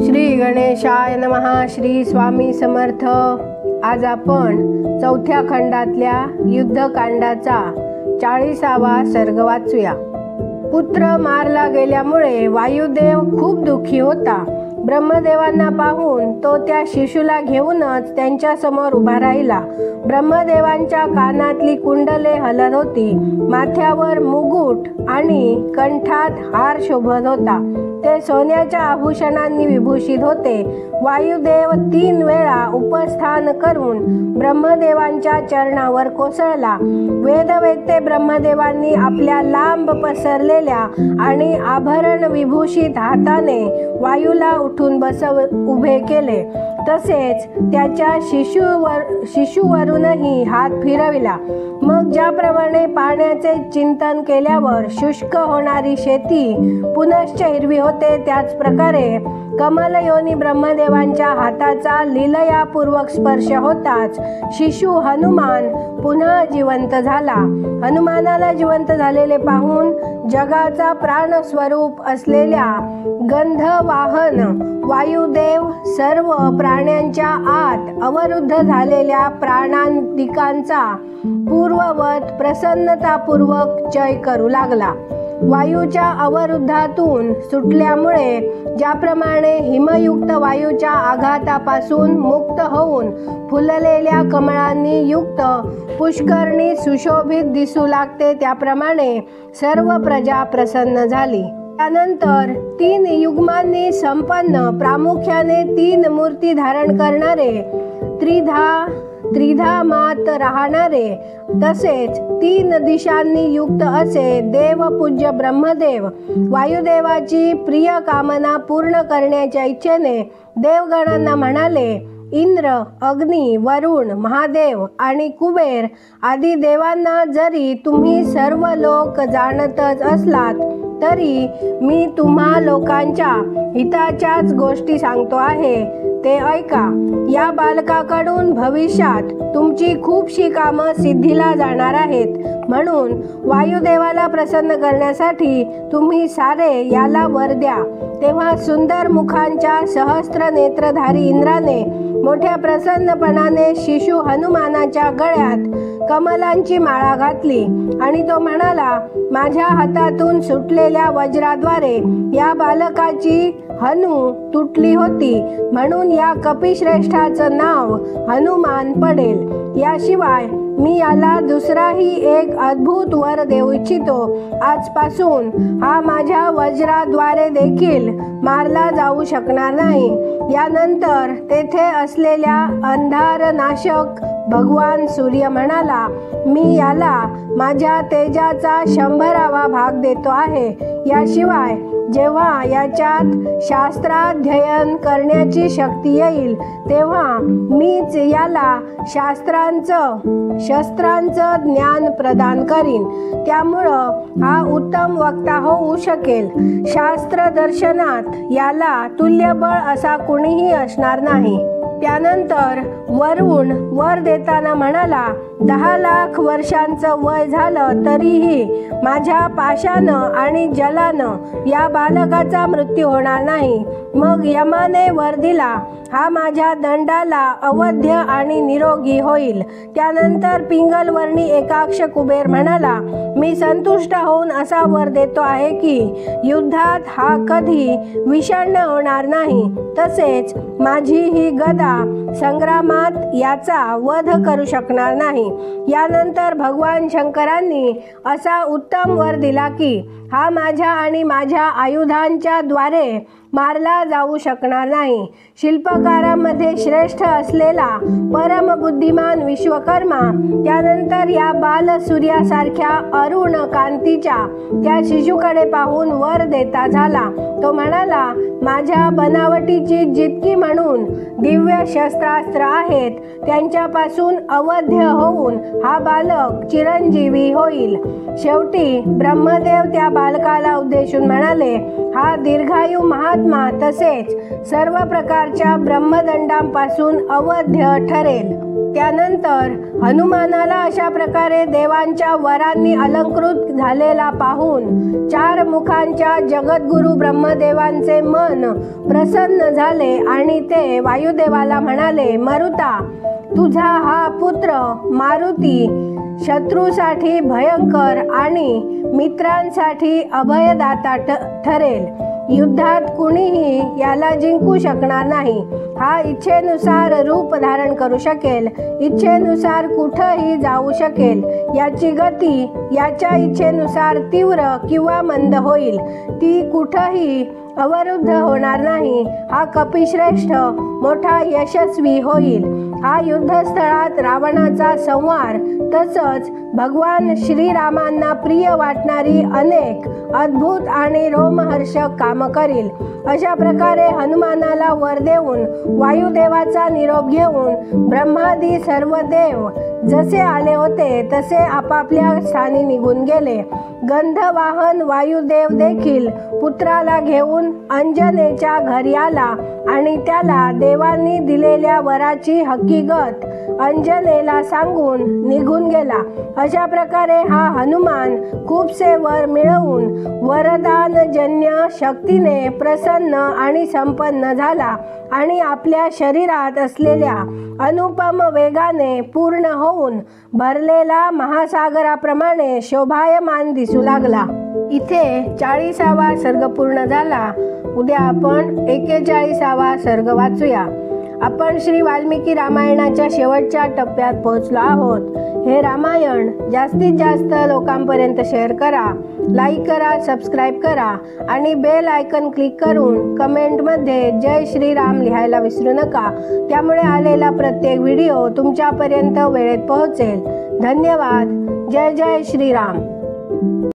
श्री गणेशाय नमः. श्री स्वामी समर्थ. आज आपण चौथ्या खंडातल्या युद्धकांडाचा 40वा सर्ग वाचूया. पुत्र मारला गेल्यामुळे वायुदेव खूप दुःखी होता. ब्रह्मदेवांना पाहून तो त्या शिशूला घेऊनच त्यांच्या समोर उभा राहिला. ब्रह्मदेवांच्या कानातली कुंडले हलत होती, माथ्यावर मुकुट आणि कंठात हार शोभत होता. ते सोन्याच्या आभूषणांनी विभूषित होते. वायुदेव 3 वेळा उपस्थान करून ब्रह्मदेवांच्या चरणावर कोसळला. वेदवेत्ते ब्रह्मदेवांनी आपल्या लांब पसरलेल्या आणि आभरण विभूषित हाताने वायूला उठून उभे केले. तसेच त्याच्या शिशूवरूनही हात फिरविला. मग ज्याप्रमाणे पाण्याचे चिंतन केल्यावर शुष्क होणारी शेती पुनश्च हिरवी होते, त्याच प्रकारे कमलयोनी ब्रह्मदेवांच्या हाताचा लीलयापूर्वक स्पर्श होताच शिशु हनुमान पुन्हा जिवंत झाला. हनुमानाला जिवंत झालेले पाहून जगाचा प्राणस्वरूप असलेल्या गंधवाहन वायुदेव सर्व प्राण्यांच्या आत अवरुद्ध झालेल्या प्राणांतिकांचा पूर्ववत प्रसन्नतापूर्वक चय करू लागला. वायूच्या अवरुद्धातून सुटल्यामुळे ज्याप्रमाणे हिमयुक्त वायूच्या आघातापासून मुक्त होऊन फुललेल्या कमळांनी युक्त पुष्करणी सुशोभित दिसू लागते, त्याप्रमाणे सर्व प्रजा प्रसन्न झाली. त्यानंतर 3 युग्मांनी संपन्न, प्रामुख्याने 3 मूर्ती धारण करणारे, त्रिधा मात राहणारे, तसेच 3 दिशांनी युक्त असे देवपूज्य ब्रह्मदेव वायुदेवाची प्रिय कामना पूर्ण करण्याच्या इच्छेने देवगणांना म्हणाले, इंद्र, अग्नी, वरुण, महादेव आणि कुबेर आदी देवांना जरी तुम्ही सर्व लोक जाणतच असलात तरी मी तुम्हा लोकांच्या हिताच्याच गोष्टी सांगतो आहे, ते ऐका. या बालकाकडून भविष्यात तुमची खूपशी कामं सिद्धीला जाणार आहेत. म्हणून वायुदेवाला प्रसन्न करण्यासाठी तुम्ही सारे याला वर द्या. तेव्हा सुंदर मुखांच्या सहस्त्र नेत्रधारी इंद्राने मोठ्या प्रसन्नपणाने शिशु हनुमानाच्या गळ्यात कमलांची माळा घातली आणि तो म्हणाला, माझ्या हातातून सुटलेल्या वज्राद्वारे या बालकाची हनु तुटली होती, म्हणून या कपिश्रेष्ठाचं नाव हनुमान पडेल. याशिवाय मी याला दुसराही एक अद्भुत वर देऊ इच्छितो. आजपासून हा माझ्या वज्राद्वारे देखील मारला जाऊ शकणार नाही. यानंतर तेथे असलेल्या अंधारनाशक भगवान सूर्य म्हणाला, मी याला माझ्या तेजाचा 100वा भाग देतो आहे. याशिवाय जेव्हा याच्यात शास्त्राध्ययन करण्याची शक्ती येईल तेव्हा मीच याला शस्त्रांचं ज्ञान प्रदान करीन. त्यामुळं हा उत्तम वक्ता होऊ शकेल. शास्त्र दर्शनात याला तुल्यबळ असा कुणीही असणार नाही. त्यानंतर वरुण वर देताना म्हणाला, 10 लाख वर्षांचं वय झालं तरीही माझ्या पाशानं आणि जलानं या बालकाचा मृत्यू होणार नाही. मग यमाने वर दिला, हा माझ्या दंडाला अवध्य आणि निरोगी होईल. त्यानंतर पिंगलवर्णी एकाक्ष कुबेर म्हणाला, मी संतुष्ट होऊन असा वर देतो आहे की युद्धात हा कधी विषण्ण होणार नाही. तसेच माझी ही गदा संग्रामात याचा वध करू शकणार नाही. यानंतर भगवान शंकरांनी असा उत्तम वर दिला की हा माझ्या आणि माझ्या आयुधांच्या द्वारे मारला जाऊ शकणार नाही. शिल्पकारामध्ये श्रेष्ठ असलेला परमबुद्धिमान विश्वकर्मा त्यानंतर या बालसूर्यासारख्या अरुण कांतीच्या त्या शिशूकडे पाहून वर देता झाला. तो म्हणाला, माझ्या बनावटीची जितकी म्हणून दिव्य शस्त्रास्त्र आहेत त्यांच्यापासून अवध्य होऊन हा बालक चिरंजीवी होईल. शेवटी ब्रह्मदेव त्या बालकाला उद्देशून म्हणाले, हा दीर्घायू महात्मा तसेच सर्व प्रकारच्या ब्रह्मदंडांपासून अवध्य ठरेल. त्यानंतर हनुमानाला अशा प्रकारे देवांच्या वरांनी अलंकृत झालेला पाहून 4 मुखांच्या जगद्गुरु ब्रह्मदेवांचे मन प्रसन्न झाले आणि ते वायुदेवाला म्हणाले, मरुता, तुझा हा पुत्र मारुती शत्रूसाठी भयंकर आणि मित्रांसाठी अभयदाता ठरेल. युद्धात कुणीही याला जिंकू शकणार नाही. हा इच्छेनुसार रूप धारण करू शकेल, इच्छेनुसार कुठंही जाऊ शकेल. याची गती याच्या इच्छेनुसार तीव्र किंवा मंद होईल, ती कुठंही अवरुद्ध होणार नाही. हा कपिश्रेष्ठ मोठा यशस्वी होईल. हा युद्धस्थळात रावणाचा संहार तसंच भगवान श्रीरामांना प्रिय वाटणारी अनेक अद्भुत आणि रोमहर्षक कामं करील. अशा प्रकारे हनुमानाला वर देऊन वायुदेवाचा निरोप घेऊन ब्रह्मादी सर्व देव जसे आले होते तसे आपापल्या स्थानी निघून गेले. गंधवाहन वायुदेव देखील पुत्राला घेऊन अंजनेच्या घरी आला आणि त्याला देवांनी दिलेल्या वराची हकीकत अंजनेला सांगून निघून गेला. अशा प्रकारे हा हनुमान खूपसे वर मिळवून वरदानजन्य शक्तीने प्रसन्न आणि संपन्न झाला आणि आपल्या शरीरात असलेल्या अनुपम वेगाने पूर्ण होऊन भरलेला महासागराप्रमाणे शोभायमान दिसू लागला. इथे 40वा सर्ग पूर्ण झाला. उद्या आपण 41वा सर्ग वाचूया. आपण श्री वाल्मिकी रामायणाच्या शेवटच्या टप्प्यात पोहोचलो आहोत. हे रामायण जास्तीत जास्त लोकांपर्यंत शेअर करा, लाईक करा, सबस्क्राईब करा आणि बेल आयकन क्लिक करून कमेंटमध्ये जय श्रीराम लिहायला विसरू नका. त्यामुळे आलेला प्रत्येक व्हिडिओ तुमच्यापर्यंत वेळेत पोहोचेल. धन्यवाद. जय जय श्रीराम.